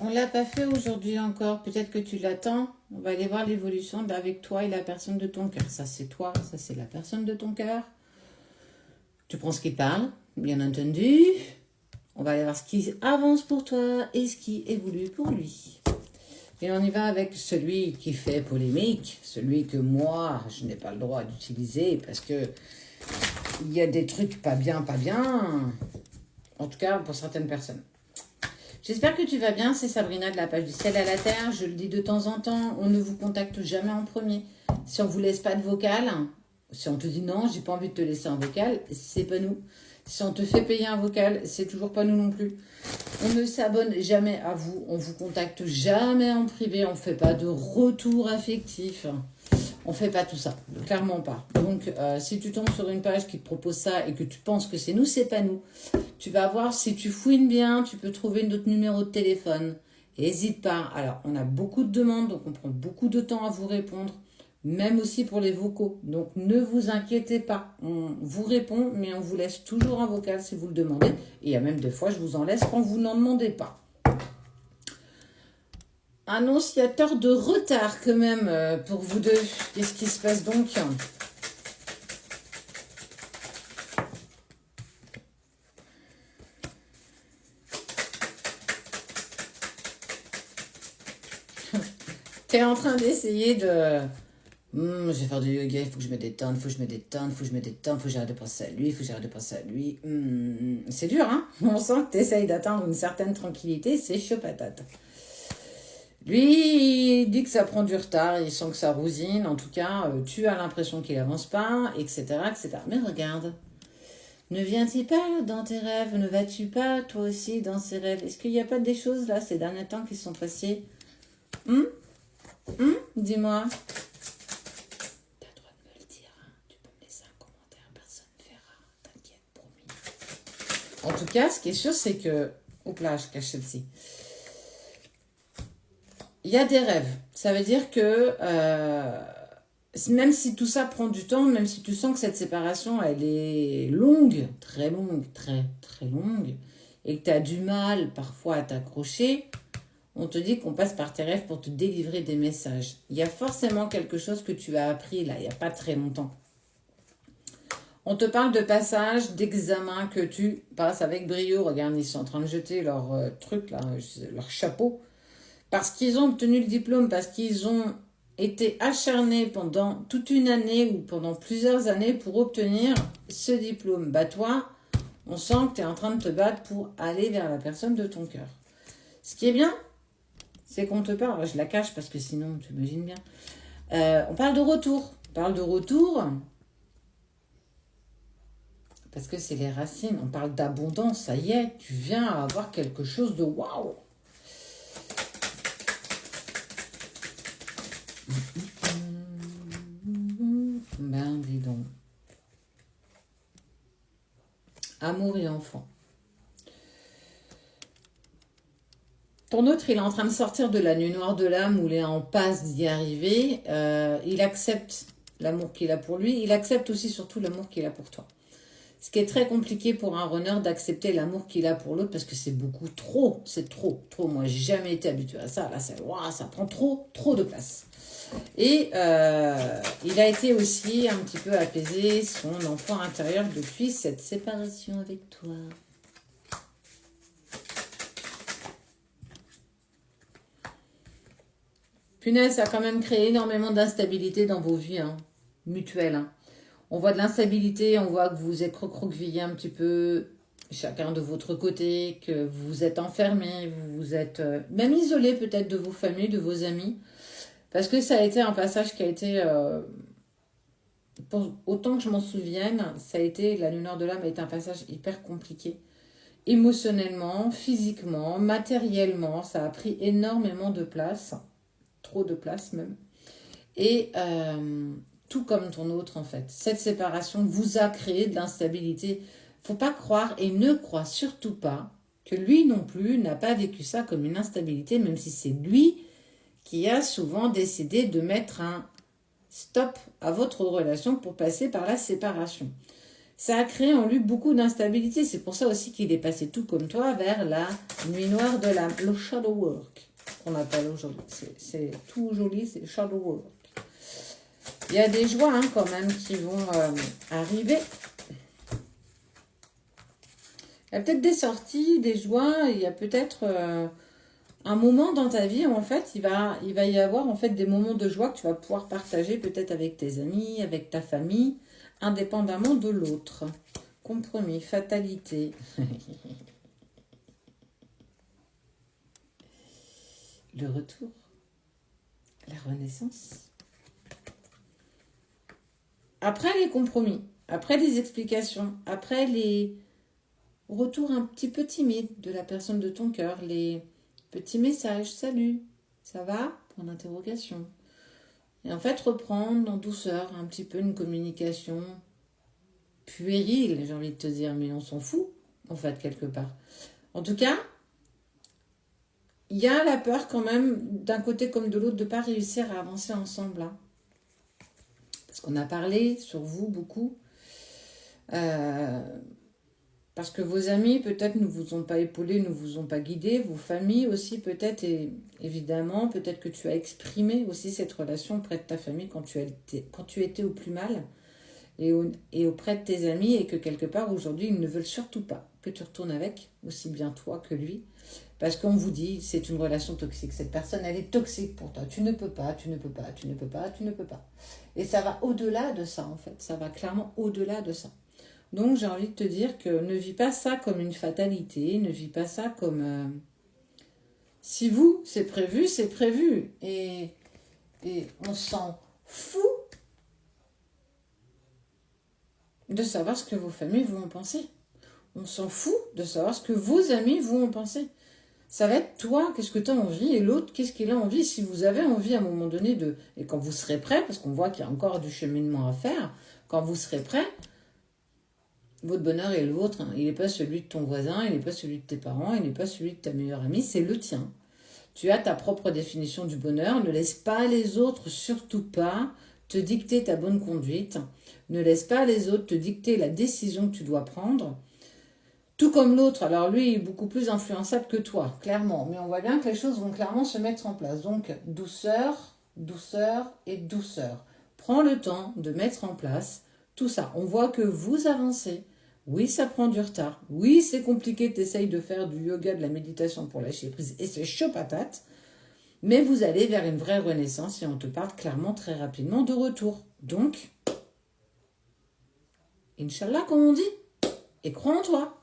On l'a pas fait aujourd'hui encore. Peut-être que tu l'attends. On va aller voir l'évolution avec toi et la personne de ton cœur. Ça, c'est toi. Ça, c'est la personne de ton cœur. Tu prends ce qui parle, bien entendu. On va aller voir ce qui avance pour toi et ce qui évolue pour lui. Et on y va avec celui qui fait polémique, celui que moi, je n'ai pas le droit d'utiliser parce que il y a des trucs pas bien, pas bien. En tout cas, pour certaines personnes. J'espère que tu vas bien, c'est Sabrina de la page du ciel à la terre. Je le dis de temps en temps, on ne vous contacte jamais en premier. Si on ne vous laisse pas de vocal, si on te dit non, j'ai pas envie de te laisser un vocal, c'est pas nous. Si on te fait payer un vocal, c'est toujours pas nous non plus. On ne s'abonne jamais à vous, on vous contacte jamais en privé, on fait pas de retour affectif. On fait pas tout ça, clairement pas. Donc, si tu tombes sur une page qui te propose ça et que tu penses que c'est nous, c'est pas nous. Tu vas voir, si tu fouines bien, tu peux trouver notre numéro de téléphone. N'hésite pas. Alors, on a beaucoup de demandes, donc on prend beaucoup de temps à vous répondre, même aussi pour les vocaux. Donc, ne vous inquiétez pas. On vous répond, mais on vous laisse toujours un vocal si vous le demandez. Et il y a même des fois, je vous en laisse quand vous n'en demandez pas. Annonciateur de retard quand même pour vous deux. Qu'est-ce qui se passe donc? T'es en train d'essayer de... je vais faire du yoga, il faut que je me détende, il faut que je me détende, il faut que je me détende, il faut que j'arrête de penser à lui, il faut que j'arrête de penser à lui. C'est dur, hein? On sent que tu essayes d'atteindre une certaine tranquillité, c'est chaud patate. Lui, il dit que ça prend du retard, il sent que ça rousine, en tout cas, tu as l'impression qu'il avance pas, etc., etc. Mais regarde, ne vient-il pas dans tes rêves? Ne vas-tu pas, toi aussi, dans ces rêves? Est-ce qu'il n'y a pas des choses, là, ces derniers temps qui sont passées? Dis-moi. T'as le droit de me le dire, hein. Tu peux me laisser un commentaire, personne ne verra, t'inquiète, promis. En tout cas, ce qui est sûr, c'est que... Hop là, je cache celle-ci. Il y a des rêves. Ça veut dire que même si tout ça prend du temps, même si tu sens que cette séparation, elle est longue, très longue, et que tu as du mal parfois à t'accrocher, on te dit qu'on passe par tes rêves pour te délivrer des messages. Il y a forcément quelque chose que tu as appris là, il n'y a pas très longtemps. On te parle de passage, d'examen que tu passes avec brio. Regarde, ils sont en train de jeter leur truc là, leur chapeau. Parce qu'ils ont obtenu le diplôme, parce qu'ils ont été acharnés pendant toute une année ou pendant plusieurs années pour obtenir ce diplôme. Bah toi, on sent que tu es en train de te battre pour aller vers la personne de ton cœur. Ce qui est bien, c'est qu'on te parle, je la cache parce que sinon tu imagines bien. On parle de retour. On parle de retour parce que c'est les racines. On parle d'abondance, ça y est, tu viens à avoir quelque chose de waouh. Ben, dis donc. Amour et enfant. Ton autre, il est en train de sortir de la nuit noire de l'âme où il est en passe d'y arriver. Il accepte l'amour qu'il a pour lui. Il accepte aussi surtout l'amour qu'il a pour toi. Ce qui est très compliqué pour un runner d'accepter l'amour qu'il a pour l'autre parce que c'est beaucoup trop. C'est trop. Moi, j'ai jamais été habituée à ça. Là, ça prend trop de place. Et il a été aussi un petit peu apaisé, son enfant intérieur, depuis cette séparation avec toi. Punaise, ça a quand même créé énormément d'instabilité dans vos vies, hein, mutuelles. Hein. On voit de l'instabilité, on voit que vous êtes recroquevillés un petit peu, chacun de votre côté, que vous êtes enfermés, vous êtes même isolés peut-être de vos familles, de vos amis. Parce que ça a été un passage qui a été, autant que je m'en souvienne, ça a été, la nuit noire de l'âme a été un passage hyper compliqué. Émotionnellement, physiquement, matériellement, ça a pris énormément de place. Trop de place même. Et tout comme ton autre en fait. Cette séparation vous a créé de l'instabilité. Faut pas croire et ne crois surtout pas que lui non plus n'a pas vécu ça comme une instabilité, même si c'est lui qui a souvent décidé de mettre un stop à votre relation pour passer par la séparation. ça a créé en lui beaucoup d'instabilité. C'est pour ça aussi qu'il est passé tout comme toi vers la nuit noire de l'âme, le shadow work qu'on appelle aujourd'hui. C'est tout joli, c'est shadow work. Il y a des joies quand même qui vont arriver. Il y a peut-être des sorties, des joies, il y a peut-être un moment dans ta vie où en fait il va y avoir en fait des moments de joie que tu vas pouvoir partager peut-être avec tes amis, avec ta famille, indépendamment de l'autre. Compromis, fatalité. Le retour, la renaissance. Après les compromis, après les explications, après les retours un petit peu timides de la personne de ton cœur, les petits messages, salut, ça va? Point d'interrogation. Et en fait, reprendre en douceur un petit peu une communication puérile, j'ai envie de te dire, mais on s'en fout, en fait, quelque part. En tout cas, il y a la peur quand même, d'un côté comme de l'autre, de ne pas réussir à avancer ensemble. Hein. Parce qu'on a parlé sur vous beaucoup. Parce que vos amis, peut-être, ne vous ont pas épaulé, ne vous ont pas guidé. Vos familles aussi, peut-être, et évidemment, peut-être que tu as exprimé aussi cette relation auprès de ta famille quand tu étais au plus mal. Et auprès de tes amis, et que quelque part, aujourd'hui, ils ne veulent surtout pas que tu retournes avec, aussi bien toi que lui. Parce qu'on vous dit, c'est une relation toxique. Cette personne, elle est toxique pour toi. Tu ne peux pas, tu ne peux pas, tu ne peux pas, tu ne peux pas. Et ça va au-delà de ça, en fait. Ça va clairement au-delà de ça. Donc, j'ai envie de te dire que ne vis pas ça comme une fatalité. Ne vis pas ça comme... Si vous, c'est prévu, c'est prévu. Et on s'en fout de savoir ce que vos familles vont en penser. On s'en fout de savoir ce que vos amis vont en penser. Ça va être toi, qu'est-ce que tu as envie, et l'autre, qu'est-ce qu'il a envie. Si vous avez envie à un moment donné de... Et quand vous serez prêt, parce qu'on voit qu'il y a encore du cheminement à faire, quand vous serez prêt, votre bonheur est le vôtre. Hein. Il n'est pas celui de ton voisin, il n'est pas celui de tes parents, il n'est pas celui de ta meilleure amie, c'est le tien. Tu as ta propre définition du bonheur. Ne laisse pas les autres, surtout pas, te dicter ta bonne conduite. Ne laisse pas les autres te dicter la décision que tu dois prendre. Tout comme l'autre, alors lui est beaucoup plus influençable que toi, clairement. Mais on voit bien que les choses vont clairement se mettre en place. Donc, douceur, douceur et douceur. Prends le temps de mettre en place tout ça. On voit que vous avancez. Oui, ça prend du retard. Oui, c'est compliqué, tu essayes de faire du yoga, de la méditation pour lâcher prise. Et c'est chaud patate. Mais vous allez vers une vraie renaissance et on te parle clairement très rapidement de retour. Donc, Inch'Allah, comme on dit. Et crois en toi.